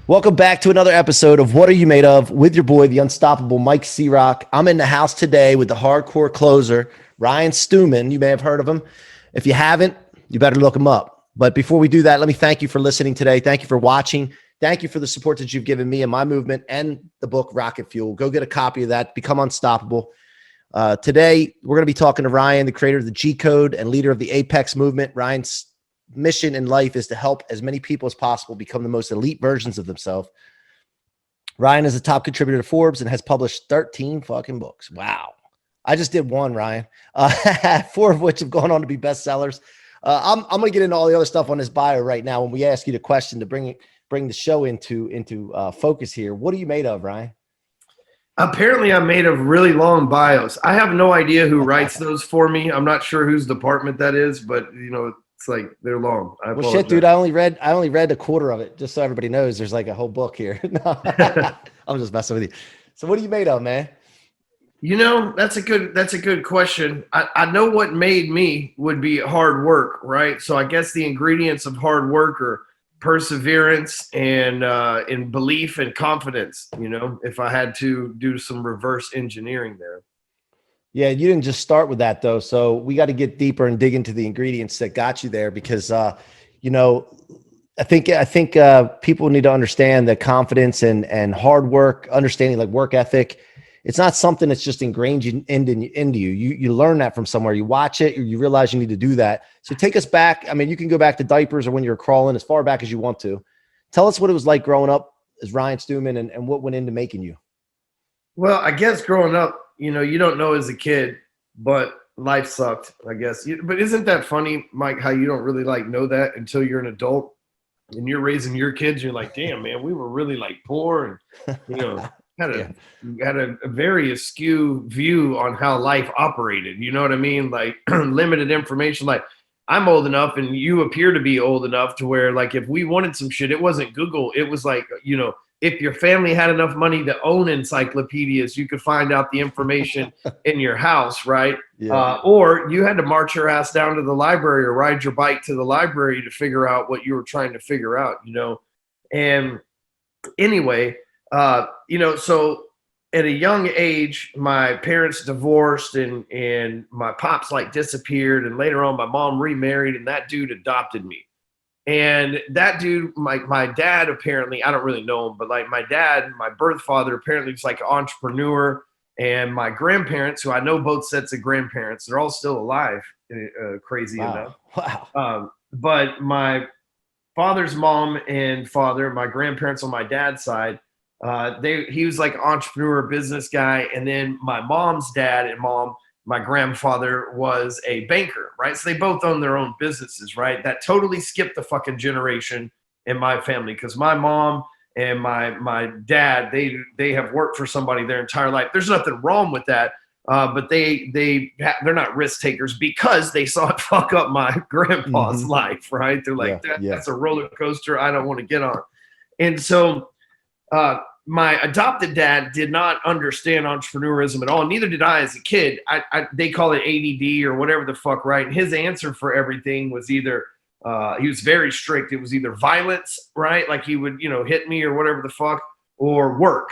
Welcome back to another episode of What Are You Made Of with your boy, the unstoppable Mike C-Roc. I'm in the house today with the hardcore closer, Ryan Stewman. You may have heard of him. If you haven't, you better look him up. But before we do that, let me thank you for listening today. Thank you for watching. Thank you for the support that you've given me and my movement and the book Rocket Fuel. Go get a copy of that. Become unstoppable. Today, we're going to be talking to Ryan, the creator of the G Code and leader of the Apex movement. Ryan's mission in life is to help as many people as possible become the most elite versions of themselves. Ryan is a top contributor to Forbes and has published 13 fucking books. Wow. I just did one, Ryan, 4 of which have gone on to be bestsellers. I'm going to get into all the other stuff on his bio right now when we ask you the question to bring the show into focus here. What are you made of, Ryan? Apparently, I'm made of really long bios. I have no idea who writes those for me. I'm not sure whose department that is, but it's like they're long. Well, shit, dude. I only read a quarter of it, just so everybody knows. There's like a whole book here. No, I'm just messing with you. So, what are you made of, man? That's a good question. I know what made me would be hard work, right? So I guess the ingredients of hard work are perseverance and in belief and confidence. If I had to do some reverse engineering there. Yeah, you didn't just start with that though. So we got to get deeper and dig into the ingredients that got you there because, I think people need to understand that confidence and hard work, understanding like work ethic. It's not something that's just ingrained into you. You learn that from somewhere. You watch it, you realize you need to do that. So take us back. I mean, you can go back to diapers or when you're crawling as far back as you want to. Tell us what it was like growing up as Ryan Stewman and what went into making you. Well, I guess growing up, you don't know as a kid, but life sucked, I guess. But isn't that funny, Mike, how you don't really know that until you're an adult and you're raising your kids. You're like, damn, man, we were really poor and, had a very askew view on how life operated. You know what I mean? Like limited information. Like I'm old enough and you appear to be old enough to where if we wanted some shit, it wasn't Google. It was if your family had enough money to own encyclopedias, you could find out the information in your house, right? Yeah. Or you had to march your ass down to the library or ride your bike to the library to figure out what you were trying to figure out, And anyway, so at a young age, my parents divorced and my pops disappeared. And later on, my mom remarried and that dude adopted me. And that dude, my dad, apparently, I don't really know him, but my dad, my birth father, apparently was an entrepreneur. And my grandparents, who I know both sets of grandparents, they're all still alive, crazy enough. Wow. But my father's mom and father, my grandparents on my dad's side, he was an entrepreneur, business guy. And then my mom's dad and mom, my grandfather was a banker, right? So they both own their own businesses, right? That totally skipped the fucking generation in my family because my mom and my dad, they have worked for somebody their entire life. There's nothing wrong with that, but they're not risk takers because they saw it fuck up my grandpa's life, right? They're that's a roller coaster I don't want to get on. And so my adopted dad did not understand entrepreneurism at all. Neither did I as a kid. They call it ADD or whatever the fuck, right? And his answer for everything was either, he was very strict. It was either violence, right? Like he would, hit me or whatever the fuck, or work.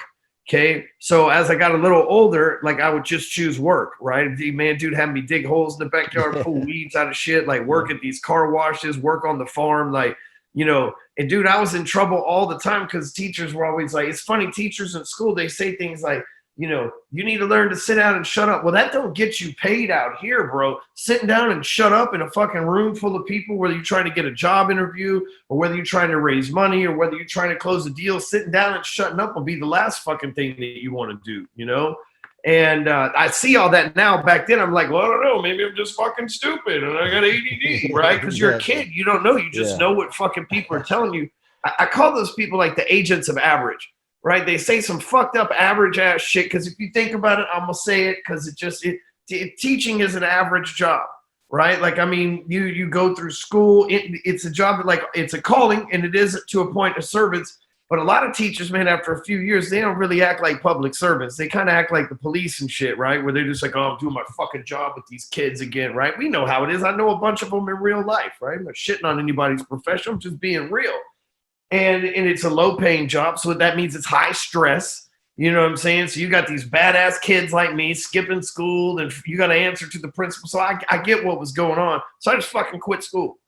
Okay. So as I got a little older, I would just choose work, right? Dude had me dig holes in the backyard, pull weeds out of shit, work at these car washes, work on the farm, and dude, I was in trouble all the time because teachers were always it's funny, teachers in school, they say things you need to learn to sit down and shut up. Well, that don't get you paid out here, bro. Sitting down and shut up in a fucking room full of people, whether you're trying to get a job interview or whether you're trying to raise money or whether you're trying to close a deal, sitting down and shutting up will be the last fucking thing that you want to do, And I see all that now. Back then, I'm like, well, I don't know. Maybe I'm just fucking stupid and I got ADD, right? Because you're a kid. You don't know. You just know what fucking people are telling you. I call those people the agents of average, right? They say some fucked up average ass shit because if you think about it, I'm going to say it because teaching is an average job, right? You go through school. It's a job that it's a calling and it is to a point of service. But a lot of teachers, man, after a few years, they don't really act like public servants. They kind of act like the police and shit, right? Where they're just oh, I'm doing my fucking job with these kids again, right? We know how it is. I know a bunch of them in real life, right? I'm not shitting on anybody's profession. I'm just being real. and it's a low paying job. So that means it's high stress. You know what I'm saying? So you got these badass kids like me skipping school, and you got to answer to the principal. So I get what was going on. So I just fucking quit school.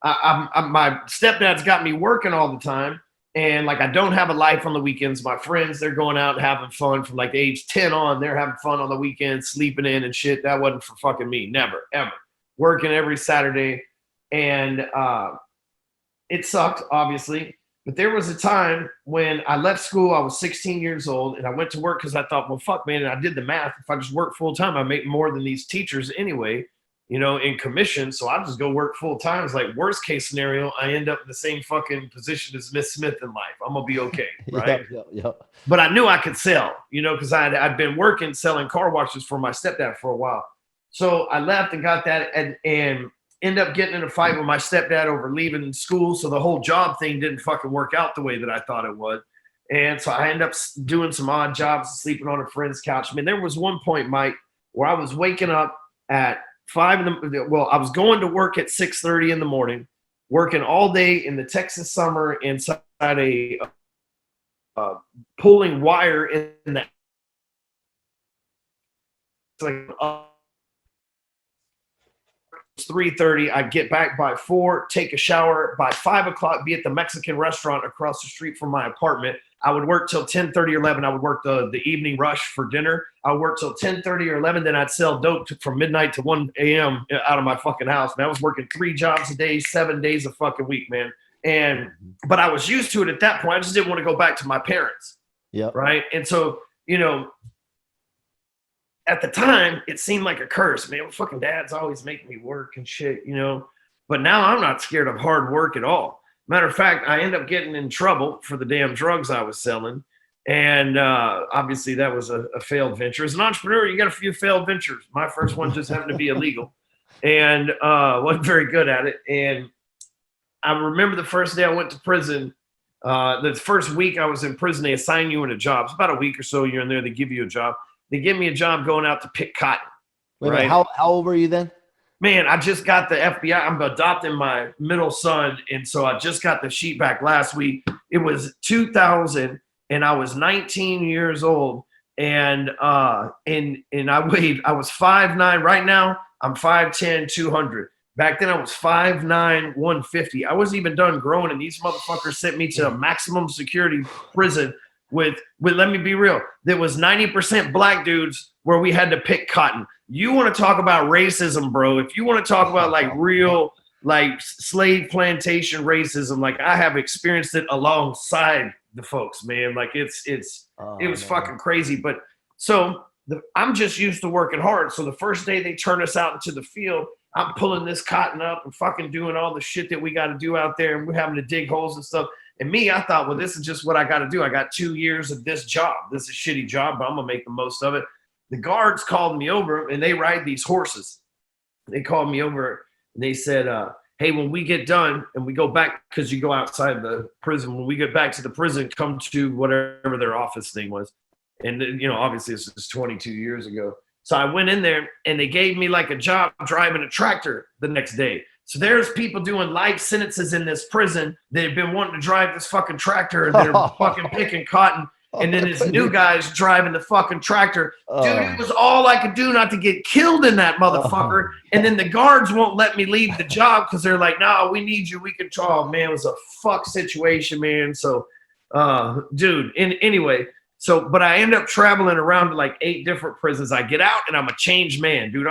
My stepdad's got me working all the time. And like, I don't have a life on the weekends. My friends, they're going out and having fun from like age 10 on. They're having fun on the weekends, sleeping in and shit. That wasn't for fucking me. Never, ever. Working every Saturday. And it sucked, obviously. But there was a time when I left school, I was 16 years old, and I went to work because I thought, well, fuck, man. And I did the math. If I just work full time, I make more than these teachers anyway, you know, in commission. So I'll just go work full time. It's like, worst case scenario, I end up in the same fucking position as Miss Smith in life. I'm going to be okay, right? Yep. But I knew I could sell, you know, because I'd been working selling car washes for my stepdad for a while. So I left and got that and end up getting in a fight with my stepdad over leaving school. So the whole job thing didn't fucking work out the way that I thought it would. And so I ended up doing some odd jobs, sleeping on a friend's couch. I mean, there was one point, Mike, where I was waking up at 5 in the, well, I was going to work at 6:30 in the morning, working all day in the Texas summer inside a pulling wire in the, like 3:30. I'd get back by 4, take a shower. By 5 o'clock, be at the Mexican restaurant across the street from my apartment. I would work till 10:30 or 11. I would work the evening rush for dinner. I would work till 10:30 or 11. Then I'd sell dope from midnight to 1 a.m. out of my fucking house. And I was working 3 jobs a day, 7 days a fucking week, man. And but I was used to it at that point. I just didn't want to go back to my parents. Yeah. Right. And so, you know, at the time, it seemed like a curse, man. Fucking dad's always making me work and shit, you know. But now I'm not scared of hard work at all. Matter of fact, I end up getting in trouble for the damn drugs I was selling. And obviously that was a failed venture. As an entrepreneur, you got a few failed ventures. My first one just happened to be illegal and wasn't very good at it. And I remember the first day I went to prison. The first week I was in prison, they assign you in a job. It's about a week or so you're in there. They give you a job. They give me a job going out to pick cotton. Wait, right? how old were you then? Man, I just got the FBI. I'm adopting my middle son. And so I just got the sheet back last week. It was 2000 and I was 19 years old. And I was 5'9". Right now, I'm 5'10", 200. Back then I was 5'9", 150. I wasn't even done growing. And these motherfuckers sent me to a maximum security prison with let me be real, there was 90% black dudes where we had to pick cotton. You want to talk about racism, bro? If you want to talk about like real like slave plantation racism, like I have experienced it alongside the folks, man. Like it was fucking crazy. But so I'm just used to working hard. So the first day they turn us out into the field, I'm pulling this cotton up and fucking doing all the shit that we got to do out there, and we're having to dig holes and stuff. And me, I thought, well, this is just what I got to do. I got 2 years of this job. This is a shitty job, but I'm going to make the most of it. The guards called me over, and they ride these horses. They called me over, and they said, hey, when we get done and we go back, because you go outside the prison, when we get back to the prison, come to whatever their office thing was. And, you know, obviously this was 22 years ago. So I went in there, and they gave me like a job driving a tractor the next day. So there's people doing life sentences in this prison that have been wanting to drive this fucking tractor, and they're fucking picking cotton. And then this new guy's driving the fucking tractor. Dude, it was all I could do not to get killed in that motherfucker. And then the guards won't let me leave the job because they're like, no, we need you. We can try. Oh, man, it was a fuck situation, man. So, dude, anyway. So, but I end up traveling around to like 8 different prisons. I get out and I'm a changed man, dude.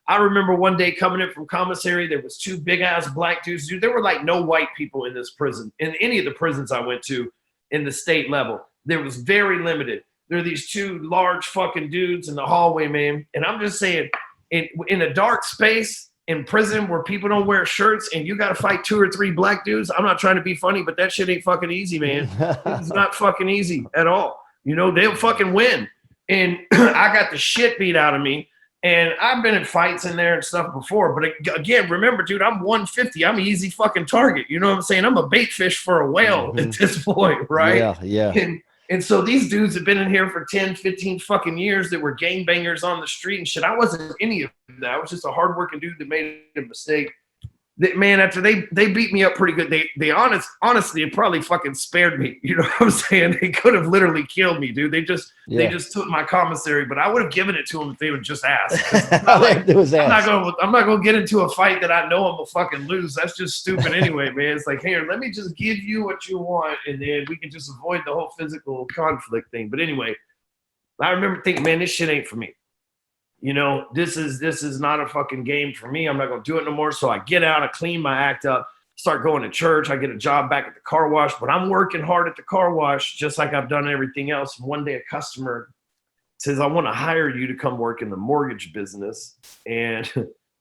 I remember one day coming in from commissary, there was 2 big ass black dudes. Dude, there were like no white people in this prison, in any of the prisons I went to in the state level. There was very limited. There are these 2 large fucking dudes in the hallway, man. And I'm just saying, in a dark space in prison where people don't wear shirts and you got to fight 2 or 3 black dudes, I'm not trying to be funny, but that shit ain't fucking easy, man. It's not fucking easy at all. You know, they'll fucking win. And I got the shit beat out of me. And I've been in fights in there and stuff before. But again, remember, dude, I'm 150. I'm an easy fucking target. You know what I'm saying? I'm a bait fish for a whale at this point, right? Yeah. And so these dudes have been in here for 10, 15 fucking years that were gangbangers on the street and shit. I wasn't any of that. I was just a hardworking dude that made a mistake. Man, after they beat me up pretty good, they honestly, it probably fucking spared me. You know what I'm saying? They could have literally killed me, dude. They just took my commissary, but I would have given it to them if they would just ask. I'm not gonna get into a fight that I know I'm gonna fucking lose. That's just stupid anyway, man. It's like, here, let me just give you what you want, and then we can just avoid the whole physical conflict thing. But anyway, I remember thinking, man, this shit ain't for me. You know, this is not a fucking game for me. I'm not going to do it no more. So I get out, I clean my act up, start going to church. I get a job back at the car wash, but I'm working hard at the car wash, just like I've done everything else. One day a customer says, I want to hire you to come work in the mortgage business. And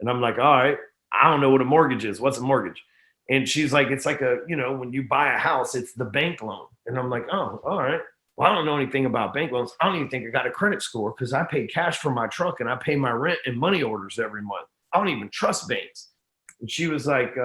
I'm like, all right, I don't know what a mortgage is. What's a mortgage? And she's like, it's like when you buy a house, it's the bank loan. And I'm like, oh, all right. Well, I don't know anything about bank loans. I don't even think I got a credit score because I pay cash for my truck and I pay my rent and money orders every month. I don't even trust banks. And she was like,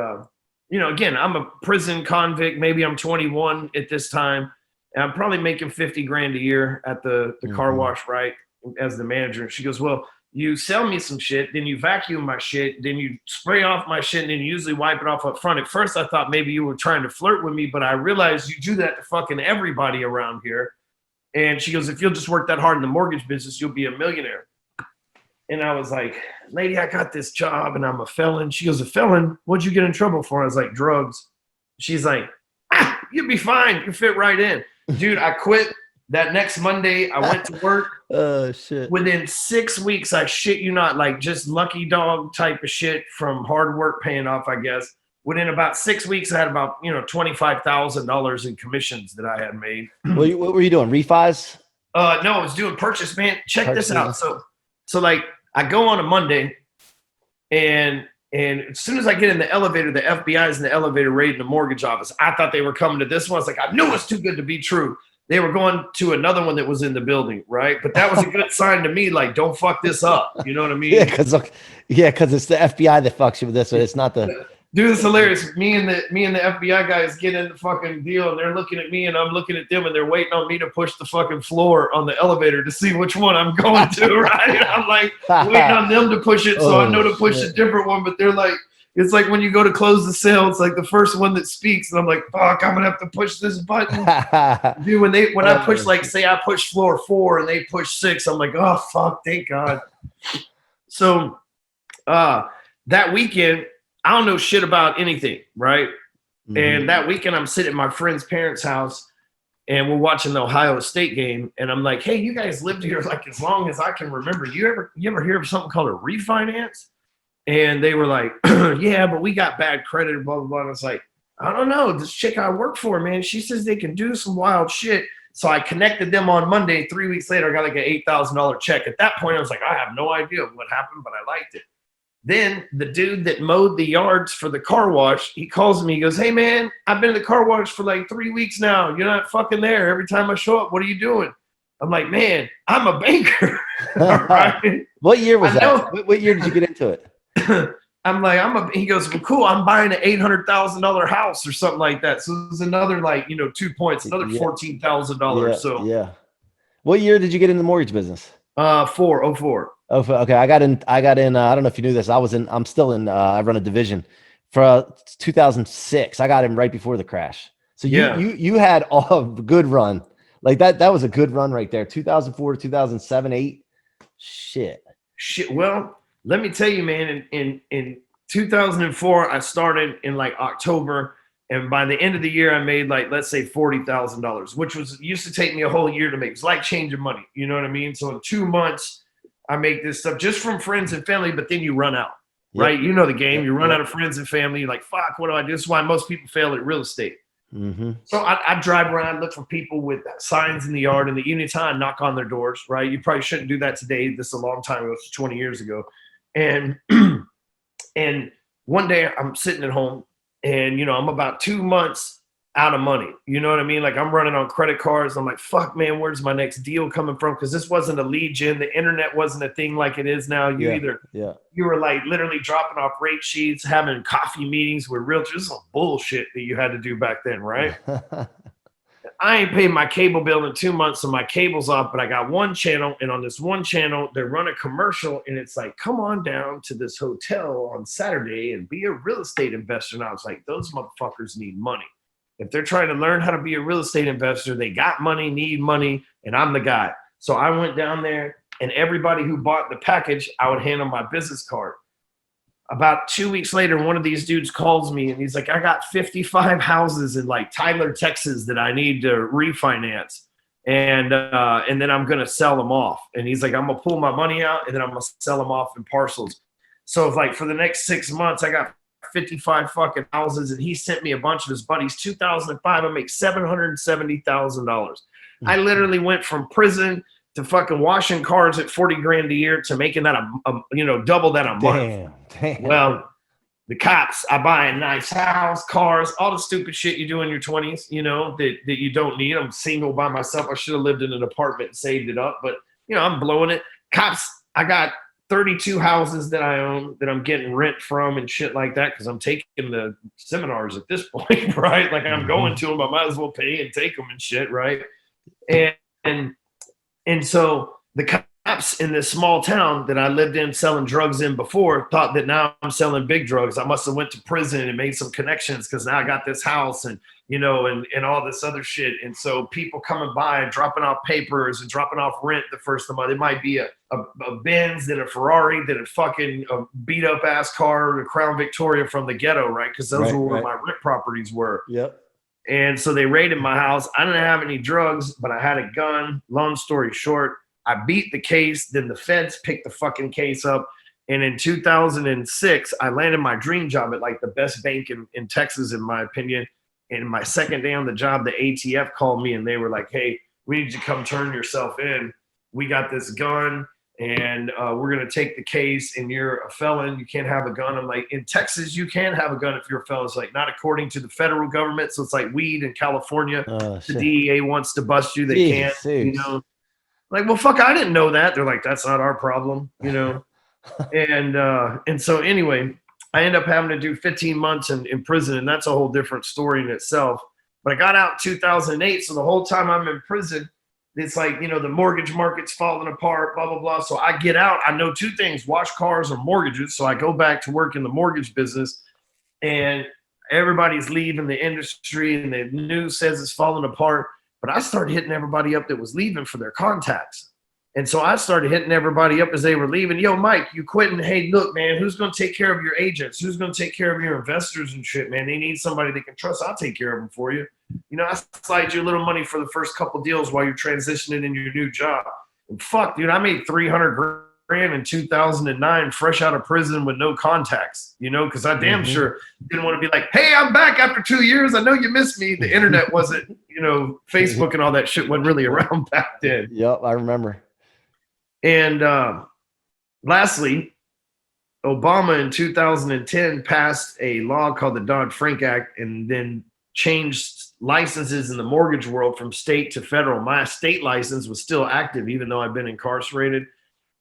again, I'm a prison convict. Maybe I'm 21 at this time. And I'm probably making 50 grand a year at the car wash, right, as the manager. And she goes, well, you sell me some shit, then you vacuum my shit, then you spray off my shit, and then you usually wipe it off up front. At first, I thought maybe you were trying to flirt with me, but I realized you do that to fucking everybody around here. And she goes, if you'll just work that hard in the mortgage business, you'll be a millionaire. And I was like, lady, I got this job and I'm a felon. She goes, a felon? What'd you get in trouble for? I was like, drugs. She's like, you'll be fine. You fit right in. Dude, I quit. That next Monday, I went to work. Oh, shit. Within 6 weeks, I shit you not, like just lucky dog type of shit from hard work paying off, I guess. Within about 6 weeks, I had about, $25,000 in commissions that I had made. What were you doing? Refis? No, I was doing purchase, man. Check this out. So like I go on a Monday and as soon as I get in the elevator, the FBI is in the elevator raiding the mortgage office. I thought they were coming to this one. I was like, I knew it was too good to be true. They were going to another one that was in the building, right? But that was a good sign to me, like, don't fuck this up. You know what I mean? Yeah, because it's the FBI that fucks you with this, but it's not the dude. It's hilarious. Me and the FBI guys get in the fucking deal, and they're looking at me, and I'm looking at them, and they're waiting on me to push the fucking floor on the elevator to see which one I'm going to. Right? I'm like waiting on them to push it, so I know to push a different one. But they're like, it's like when you go to close the sale, it's like the first one that speaks, and I'm like, fuck, I'm gonna have to push this button. Dude, when I push, like, say I push floor 4 and they push 6, I'm like, oh fuck, thank God. So that weekend, I don't know shit about anything, right? Mm-hmm. And that weekend I'm sitting at my friend's parents' house and we're watching the Ohio State game, and I'm like, hey, you guys lived here like as long as I can remember. You ever hear of something called a refinance? And they were like, yeah, but we got bad credit, blah, blah, blah. And I was like, I don't know. This chick I work for, man, she says they can do some wild shit. So I connected them on Monday. 3 weeks later, I got like an $8,000 check. At that point, I was like, I have no idea what happened, but I liked it. Then the dude that mowed the yards for the car wash, he calls me. He goes, hey, man, I've been at the car wash for like 3 weeks now. You're not fucking there. Every time I show up, what are you doing? I'm like, man, I'm a banker. All right? What year was that? What year did you get into it? I'm like, he goes, well, cool. I'm buying an $800,000 house or something like that. So it was another 2 points, another $14,000. So yeah. What year did you get in the mortgage business? 04. Oh, okay. I got in. I don't know if you knew this. I'm still in. I run a division for 2006. I got in right before the crash. So you had a good run like that. That was a good run right there. 2004 to 2007, 8. Shit. Well, let me tell you, man, in 2004, I started in like October, and by the end of the year, I made like, let's say $40,000, which used to take me a whole year to make. It's like changing money. You know what I mean? So in 2 months, I make this stuff just from friends and family, but then you run out, right? You know the game. You run out of friends and family. You're like, fuck, what do I do? This is why most people fail at real estate. Mm-hmm. So I drive around, look for people with signs in the yard, and the anytime knock on their doors, right? You probably shouldn't do that today. This is a long time ago. It's 20 years ago. And one day I'm sitting at home and, I'm about 2 months out of money. You know what I mean? Like I'm running on credit cards. I'm like, fuck, man, where's my next deal coming from? Because this wasn't a lead gen. The internet wasn't a thing like it is now. You were like literally dropping off rate sheets, having coffee meetings with realtors. This is bullshit that you had to do back then, right? I ain't paid my cable bill in 2 months, so my cable's off, but I got one channel, and on this one channel, they run a commercial, and it's like, come on down to this hotel on Saturday and be a real estate investor. And I was like, those motherfuckers need money. If they're trying to learn how to be a real estate investor, they got money, need money, and I'm the guy. So I went down there, and everybody who bought the package, I would hand them my business card. About 2 weeks later, one of these dudes calls me and he's like, I got 55 houses in like Tyler, Texas that I need to refinance. And then I'm going to sell them off. And he's like, I'm going to pull my money out and then I'm going to sell them off in parcels. So like for the next 6 months, I got 55 fucking houses, and he sent me a bunch of his buddies. 2005, I make $770,000. I literally went from prison to fucking washing cars at 40 grand a year to making that double that a month. Damn. Well, the cops, I buy a nice house, cars, all the stupid shit you do in your 20s, that you don't need. I'm single by myself. I should have lived in an apartment and saved it up, but I'm blowing it. Cops, I got 32 houses that I own that I'm getting rent from and shit like that, because I'm taking the seminars at this point, right? Like I'm going to them, I might as well pay and take them and shit, right? And so the cops in this small town that I lived in selling drugs in before thought that now I'm selling big drugs. I must have went to prison and made some connections because now I got this house and all this other shit. And so people coming by and dropping off papers and dropping off rent the first of the month. It might be a Benz, then a Ferrari, then a fucking beat up ass car, a Crown Victoria from the ghetto, right? Because those were where my rent properties were. Yep. And so they raided my house. I didn't have any drugs, but I had a gun. Long story short, I beat the case. Then the feds picked the fucking case up. And in 2006, I landed my dream job at like the best bank in Texas, in my opinion. And my second day on the job, the ATF called me and they were like, hey, we need you to come turn yourself in. We got this gun and we're going to take the case, and you're a felon. You can't have a gun. I'm like, in Texas, you can have a gun if you're a felon. It's like, not according to the federal government. So it's like weed in California. The DEA wants to bust you. They can't, Like, well, fuck, I didn't know that. They're like, that's not our problem, And so anyway, I end up having to do 15 months in prison, and that's a whole different story in itself. But I got out in 2008, so the whole time I'm in prison, it's like, the mortgage market's falling apart, blah, blah, blah. So I get out. I know two things, wash cars or mortgages. So I go back to work in the mortgage business, and everybody's leaving the industry, and the news says it's falling apart. But I started hitting everybody up that was leaving for their contacts. And so I started hitting everybody up as they were leaving. Yo, Mike, you quitting? Hey, look, man, who's going to take care of your agents? Who's going to take care of your investors and shit, man? They need somebody they can trust. I'll take care of them for you. I slide you a little money for the first couple deals while you're transitioning in your new job. And fuck, dude, I made 300 grand in 2009, fresh out of prison with no contacts, because I damn sure didn't want to be like, hey, I'm back after 2 years. I know you missed me. The internet wasn't, Facebook and all that shit wasn't really around back then. Yep, I remember. And lastly, Obama in 2010 passed a law called the Dodd-Frank Act, and then changed licenses in the mortgage world from state to federal. My state license was still active, even though I've been incarcerated,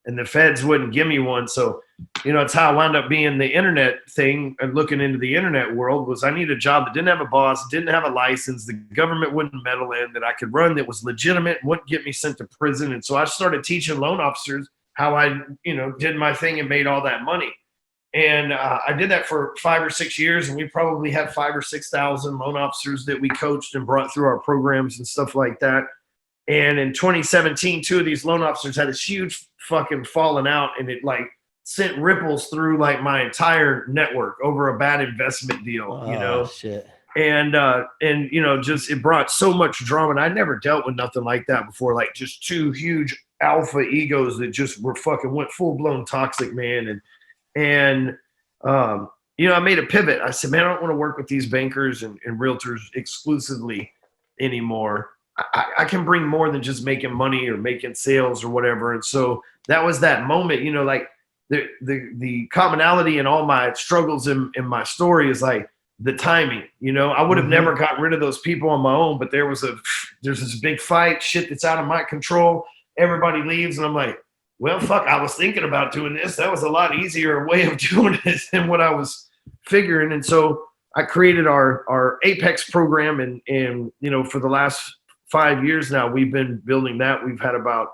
and the feds wouldn't give me one. So, it's how I wound up being the internet thing and looking into the internet world. Was I needed a job that didn't have a boss, didn't have a license, the government wouldn't meddle in, that I could run, that was legitimate, wouldn't get me sent to prison. And so I started teaching loan officers how I, did my thing and made all that money. And I did that for 5 or 6 years, and we probably had 5,000 or 6,000 loan officers that we coached and brought through our programs and stuff like that. And in 2017, 2 of these loan officers had this huge fucking falling out, and it like sent ripples through like my entire network over a bad investment deal, Shit. And just it brought so much drama. And I never dealt with nothing like that before, like just 2 huge alpha egos that just were fucking went full blown toxic, man. And I made a pivot. I said, man, I don't want to work with these bankers and realtors exclusively anymore. I can bring more than just making money or making sales or whatever. And so that was that moment, like the commonality in all my struggles in my story is like the timing. I would have never got rid of those people on my own, but there's this big fight, shit that's out of my control. Everybody leaves, and I'm like, well, fuck, I was thinking about doing this. That was a lot easier way of doing it than what I was figuring. And so I created our Apex program, and for the last 5 years now, we've been building that. We've had about,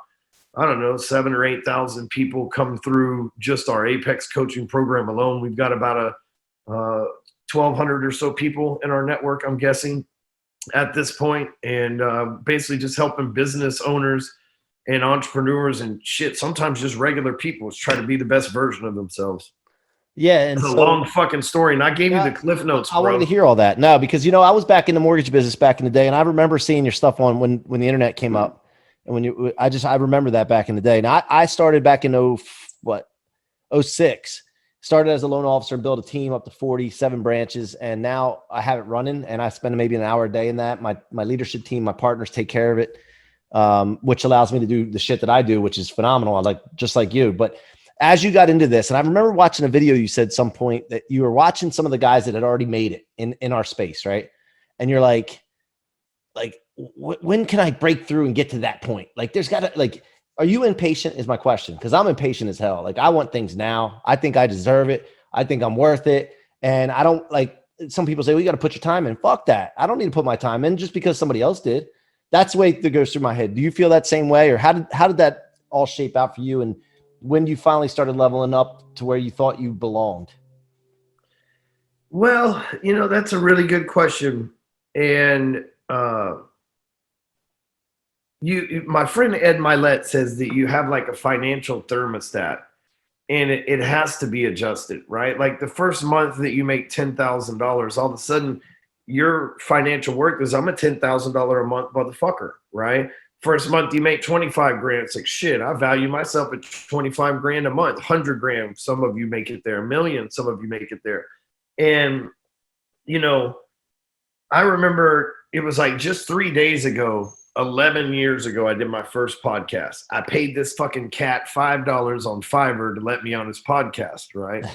I don't know, 7,000 or 8,000 people come through just our Apex coaching program alone. We've got about a 1,200 or so people in our network, I'm guessing, at this point, and basically just helping business owners and entrepreneurs and shit, sometimes just regular people, is try to be the best version of themselves. Yeah, and It's a so long fucking story, and I gave you the cliff notes, I wanted bro. to hear all that. No, because I was back in the mortgage business back in the day, and I remember seeing your stuff on when the internet came up, and I remember that back in the day. Now I started back in '06. Started as a loan officer and built a team up to 47 branches, and now I have it running, and I spend maybe an hour a day in that. My leadership team, my partners take care of it, which allows me to do the shit that I do, which is phenomenal. I like just like you, but as you got into this, and I remember watching a video, you said some point that you were watching some of the guys that had already made it in our space, right? And you're like, when can I break through and get to that point? Like, there's got to are you impatient? Is my question, because I'm impatient as hell. Like, I want things now. I think I deserve it. I think I'm worth it, and I don't like. Some people say, well, you got to put your time in. Fuck that. I don't need to put my time in just because somebody else did. That's the way that goes through my head. Do you feel that same way, or how did that all shape out for you? And when you finally started leveling up to where you thought you belonged? Well, that's a really good question. And my friend Ed Milet says that you have like a financial thermostat, and it has to be adjusted, right? Like the first month that you make $10,000, all of a sudden your financial worth is, I'm a $10,000 a month motherfucker, right? First month you make 25 grand. It's like, shit, I value myself at 25 grand a month, 100 grand. Some of you make it there, a million. Some of you make it there. And, I remember it was like just 3 days ago, 11 years ago, I did my first podcast. I paid this fucking cat $5 on Fiverr to let me on his podcast, right?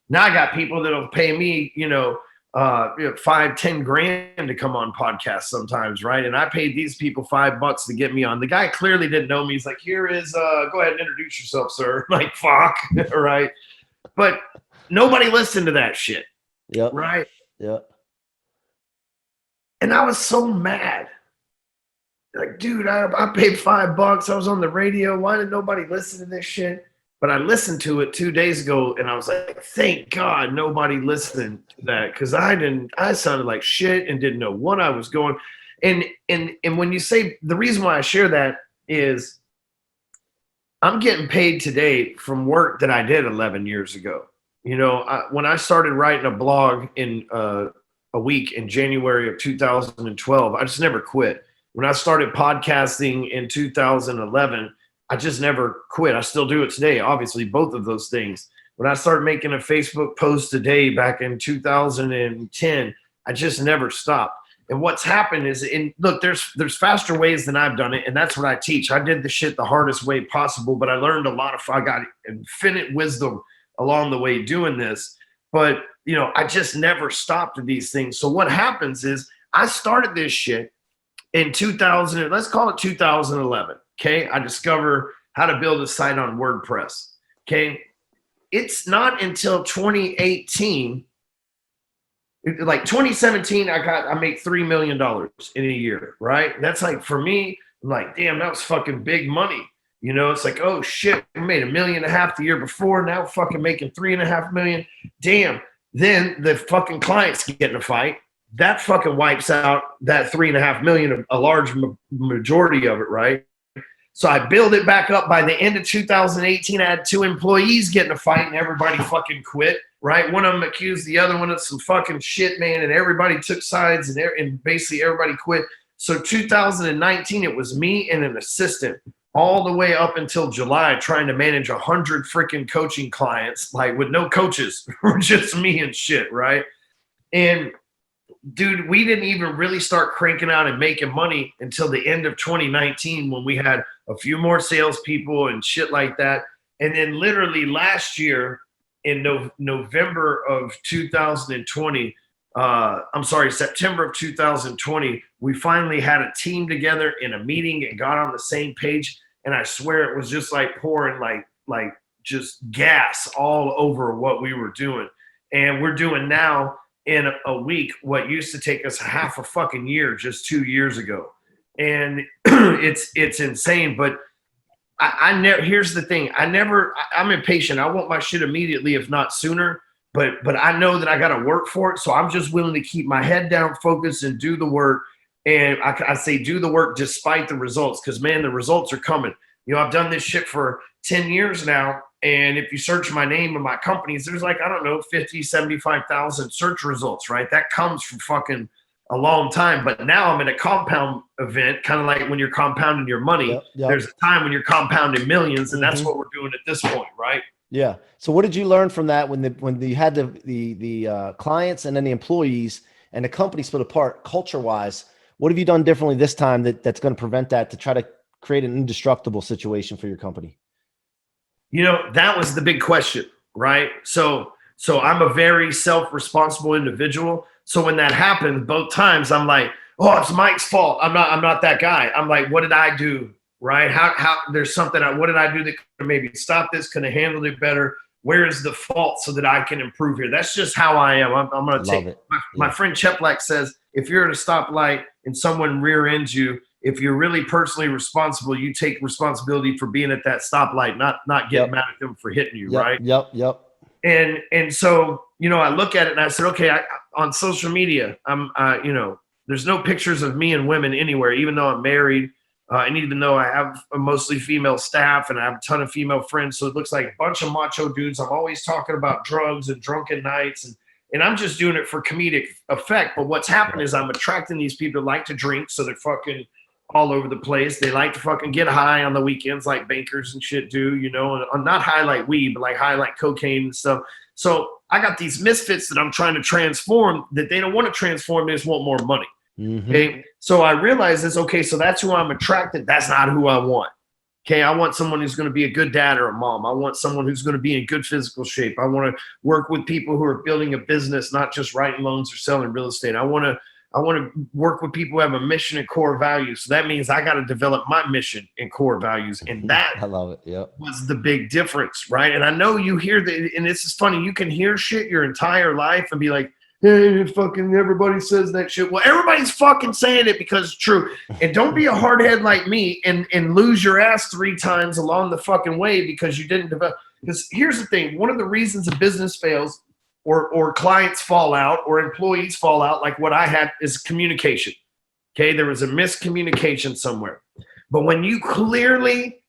Now I got people that'll pay me, 5-10 grand to come on podcasts sometimes, right? And I paid these people $5 to get me on. The guy clearly didn't know me. He's like, here is go ahead and introduce yourself, sir. Like, fuck. Right? But nobody listened to that shit. Yep. Right? Yep. And I was so mad. Like, dude, I paid $5. I was on the radio. Why did nobody listen to this shit? But I listened to it 2 days ago, and I was like, thank God nobody listened to that, because I sounded like shit and didn't know what I was going. And when you say, the reason why I share that is I'm getting paid today from work that I did 11 years ago. When I started writing a blog in a week in January of 2012, I just never quit. When I started podcasting in 2011, I just never quit. I still do it today, obviously, both of those things. When I started making a Facebook post a day back in 2010, I just never stopped. And what's happened is, look, there's faster ways than I've done it, and that's what I teach. I did the shit the hardest way possible, but I learned a lot I got infinite wisdom along the way doing this. But, I just never stopped at these things. So what happens is I started this shit in 2000, let's call it 2011. Okay. I discover how to build a site on WordPress. Okay. It's not until 2018, like 2017, I make $3 million in a year. Right. That's like, for me, I'm like, damn, that was fucking big money. It's like, oh shit, we made $1.5 million the year before. Now fucking making $3.5 million. Damn. Then the fucking clients get in a fight. That fucking wipes out that $3.5 million, a large majority of it, right? So I build it back up. By the end of 2018, I had 2 employees get in a fight, and everybody fucking quit, right? One of them accused the other one of some fucking shit, man, and everybody took sides, and basically everybody quit. So 2019, it was me and an assistant all the way up until July, trying to manage 100 freaking coaching clients, like with no coaches, just me and shit, right? And dude, we didn't even really start cranking out and making money until the end of 2019, when we had a few more salespeople and shit like that. And then literally last year in November of 2020, September of 2020, we finally had a team together in a meeting and got on the same page. And I swear it was just like pouring like just gas all over what we were doing. And we're doing now in a week what used to take us half a fucking year just 2 years ago. And it's insane. But I never, here's the thing. I'm impatient. I want my shit immediately, if not sooner. But I know that I got to work for it. So I'm just willing to keep my head down, focus, and do the work. And I say do the work despite the results, because, man, the results are coming. You know, I've done this shit for 10 years now. And if you search my name and my companies, there's like, I don't know, 50, 75,000 search results, right? That comes from fucking a long time. But now I'm in a compound event, kind of like when you're compounding your money. Yep, yep. There's a time when you're compounding millions, and that's what we're doing at this point, right? Yeah. So what did you learn from that when you had the clients and then the employees and the company split apart culture wise? What have you done differently this time that's going to prevent that, to try to create an indestructible situation for your company? You know, that was the big question, right? So I'm a very self-responsible individual. So when that happened both times, I'm like, oh, it's Mike's fault. I'm not that guy. I'm like, what did I do? Right? How there's something, what did I do that could maybe stop this? Could have handled it better? Where is the fault so that I can improve here? That's just how I am. I'm going to take it. My friend Cheplak says, if you're at a stoplight and someone rear ends you, if you're really personally responsible, you take responsibility for being at that stoplight, not getting mad at them for hitting you, right? Yep. And so, you know, I look at it and I said, okay, on social media, you know, there's no pictures of me and women anywhere, even though I'm married. And even though I have a mostly female staff and I have a ton of female friends, so it looks like a bunch of macho dudes. I'm always talking about drugs and drunken nights, and I'm just doing it for comedic effect. But what's happened is I'm attracting these people that like to drink, so they're fucking all over the place. They like to fucking get high on the weekends like bankers and shit do, you know, and not high like weed, but like high like cocaine and stuff. So I got these misfits that I'm trying to transform, that they don't want to transform, they just want more money. Okay. So I realized this, okay, so that's who I'm attracted. That's not who I want. Okay. I want someone who's going to be a good dad or a mom. I want someone who's going to be in good physical shape. I want to work with people who are building a business, not just writing loans or selling real estate. I want to work with people who have a mission and core values. So that means I got to develop my mission and core values. And that I love it. Yep. Was the big difference. Right. And I know you hear that, and this is funny. You can hear shit your entire life and be like, hey, fucking everybody says that shit. Well, everybody's fucking saying it because it's true. And don't be a hardhead like me and lose your ass 3 times along the fucking way because you didn't develop. Because here's the thing. One of the reasons a business fails or clients fall out or employees fall out, like what I had, is communication. Okay. There was a miscommunication somewhere. But when you clearly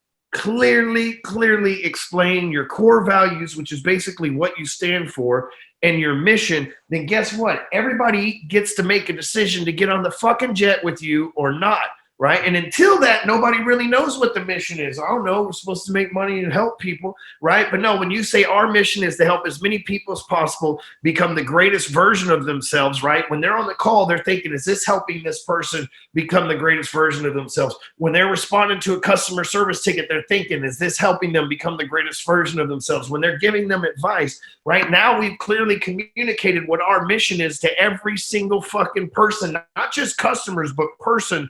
explain your core values, which is basically what you stand for, and your mission, then guess what? Everybody gets to make a decision to get on the fucking jet with you or not, right? And until that, nobody really knows what the mission is. I don't know. We're supposed to make money and help people, right? But no, when you say our mission is to help as many people as possible become the greatest version of themselves, right? When they're on the call, they're thinking, is this helping this person become the greatest version of themselves? When they're responding to a customer service ticket, they're thinking, is this helping them become the greatest version of themselves? When they're giving them advice, right? Now we've clearly communicated what our mission is to every single fucking person, not just customers, but person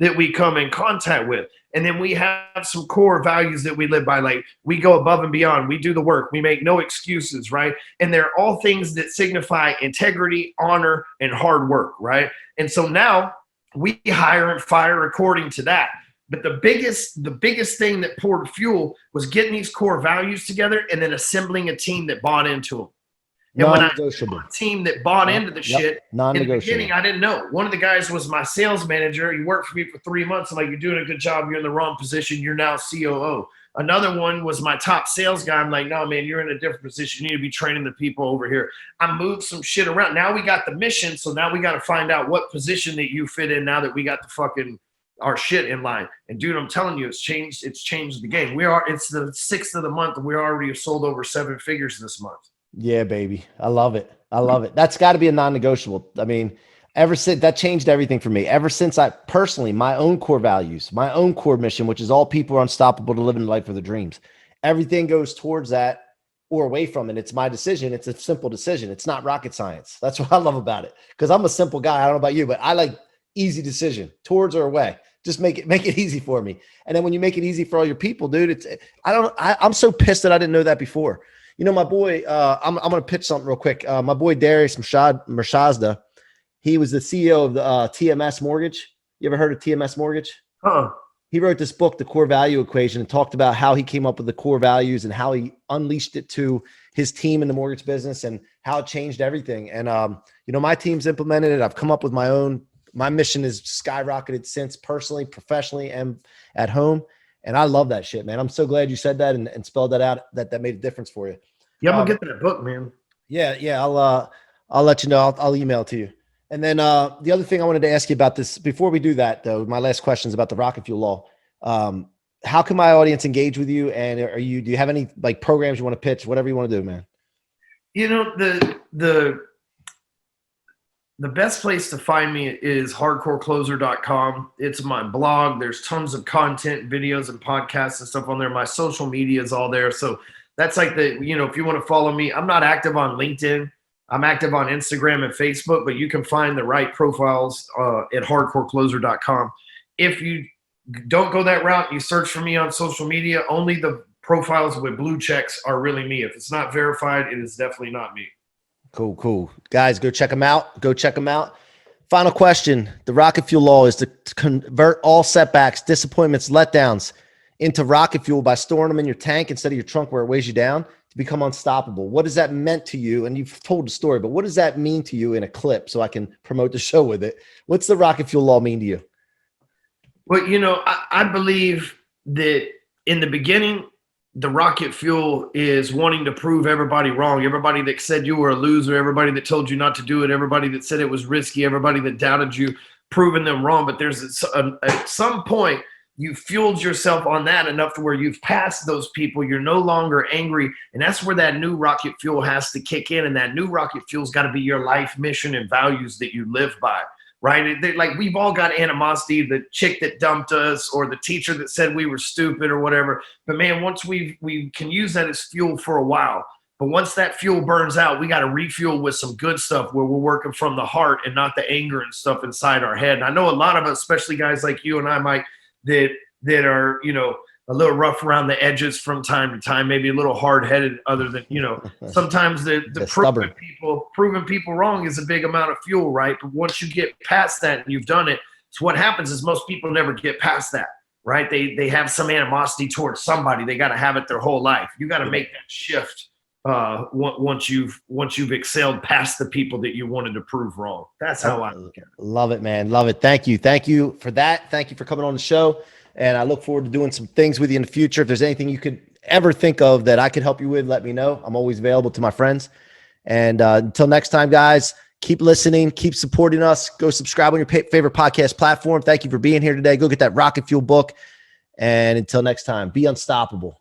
that we come in contact with. And then we have some core values that we live by. Like, we go above and beyond. We do the work. We make no excuses, right? And they're all things that signify integrity, honor, and hard work, right? And so now we hire and fire according to that. But the biggest thing that poured fuel was getting these core values together and then assembling a team that bought into them. And when I saw a team that bought into the shit, in the beginning, I didn't know. One of the guys was my sales manager. He worked for me for 3 months. I'm like, you're doing a good job. You're in the wrong position. You're now COO. Another one was my top sales guy. I'm like, no, man, you're in a different position. You need to be training the people over here. I moved some shit around. Now we got the mission. So now we got to find out what position that you fit in now that we got the fucking our shit in line. And dude, I'm telling you, it's changed the game. It's the 6th of the month and we already have sold over 7 figures this month. Yeah, baby. I love it. That's got to be a non-negotiable. I mean, ever since that changed everything for me, ever since I personally, my own core values, my own core mission, which is all people are unstoppable to live in life of their dreams. Everything goes towards that or away from it. It's my decision. It's a simple decision. It's not rocket science. That's what I love about it. Cause I'm a simple guy. I don't know about you, but I like easy decision towards or away. Just make it easy for me. And then when you make it easy for all your people, dude, I'm so pissed that I didn't know that before. You know, my boy, I'm going to pitch something real quick. My boy Darius Mershazda, he was the CEO of the TMS Mortgage. You ever heard of TMS Mortgage? He wrote this book, The Core Value Equation, and talked about how he came up with the core values and how he unleashed it to his team in the mortgage business and how it changed everything. And, you know, my team's implemented it. I've come up with my own. My mission has skyrocketed since, personally, professionally, and at home. And I love that shit, man. I'm so glad you said that and spelled that out, that made a difference for you. Yeah, I'm gonna get that book, man. Yeah. I'll let you know. I'll email it to you. And then the other thing I wanted to ask you about this, before we do that, though, my last question is about the rocket fuel law. How can my audience engage with you? And do you have any like programs you want to pitch, whatever you want to do, man? You know, the best place to find me is hardcorecloser.com. It's my blog. There's tons of content, videos and podcasts and stuff on there. My social media is all there. So that's like if you want to follow me, I'm not active on LinkedIn. I'm active on Instagram and Facebook, but you can find the right profiles at hardcorecloser.com. If you don't go that route, you search for me on social media, only the profiles with blue checks are really me. If it's not verified, it is definitely not me. Cool. Guys, go check them out. Final question. The rocket fuel law is to convert all setbacks, disappointments, letdowns into rocket fuel by storing them in your tank instead of your trunk where it weighs you down to become unstoppable. What does that meant to you? And you've told the story, but what does that mean to you in a clip so I can promote the show with it? What's the rocket fuel law mean to you? Well, I believe that in the beginning, the rocket fuel is wanting to prove everybody wrong. Everybody that said you were a loser, everybody that told you not to do it, everybody that said it was risky, everybody that doubted you, proving them wrong. But there's at some point, you fueled yourself on that enough to where you've passed those people. You're no longer angry. And that's where that new rocket fuel has to kick in. And that new rocket fuel's got to be your life mission and values that you live by. Right? Like we've all got animosity, the chick that dumped us or the teacher that said we were stupid or whatever. But man, once we can use that as fuel for a while. But once that fuel burns out, we got to refuel with some good stuff where we're working from the heart and not the anger and stuff inside our head. And I know a lot of us, especially guys like you and I, Mike, that are, a little rough around the edges from time to time, maybe a little hard-headed, other than, sometimes the proving people wrong is a big amount of fuel, right? But once you get past that and you've done it, so what happens is most people never get past that, right? They have some animosity towards somebody. They got to have it their whole life. You got to make that shift once you've excelled past the people that you wanted to prove wrong. That's how I look at it. Love it, man. Love it. Thank you for that. Thank you for coming on the show. And I look forward to doing some things with you in the future. If there's anything you could ever think of that I could help you with, let me know. I'm always available to my friends. And until next time, guys, keep listening, keep supporting us. Go subscribe on your favorite podcast platform. Thank you for being here today. Go get that Rocket Fuel book. And until next time, be unstoppable.